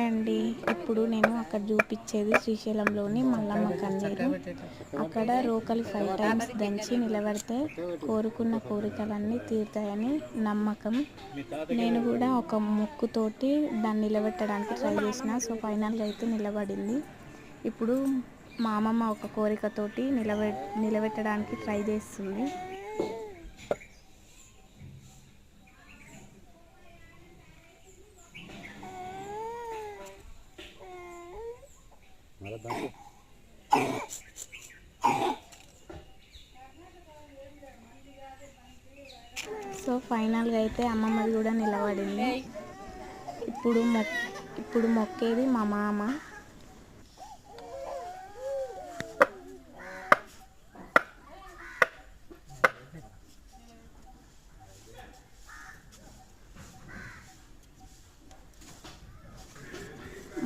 Hi అండి. ఇప్పుడు నేను అక్కడ చూపించేది శ్రీశైలంలోని మల్లమ్మ కన్నీరు. అక్కడ రోకలి 5 టైమ్స్ దంచి నిలబడితే కోరుకున్న కోరికలన్నీ తీరుతాయని నమ్మకం. నేను కూడా ఒక మొక్కుతోటి దాన్ని నిలబెట్టడానికి ట్రై చేసిన. సో ఫైనల్గా అయితే నిలబడింది. ఇప్పుడు మా అమ్మమ్మ ఒక కోరికతోటి నిలబెట్టడానికి ట్రై చేస్తుంది. సో ఫైనల్గా అయితే అమ్మమ్మది కూడా నిలబడింది. ఇప్పుడు మొక్కేది మా మామ.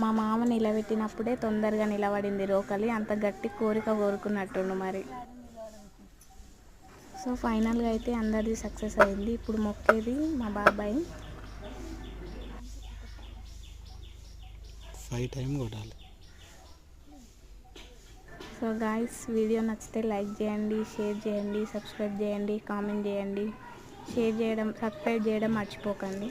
మా మామ నిలబెట్టినప్పుడే తొందరగా నిలబడింది రోకలి. అంత గట్టి కోరిక కోరుకున్నట్టుండు మరి. సో ఫైనల్గా అయితే అందరిది సక్సెస్ అయింది. ఇప్పుడు మొక్కేది మా బాబాయ్. 5 టైం కొట్టాలి. సో గాయ్స్, వీడియో నచ్చితే లైక్ చేయండి, షేర్ చేయండి, సబ్స్క్రైబ్ చేయండి, కామెంట్ చేయండి. సబ్స్క్రైబ్ చేయడం మర్చిపోకండి.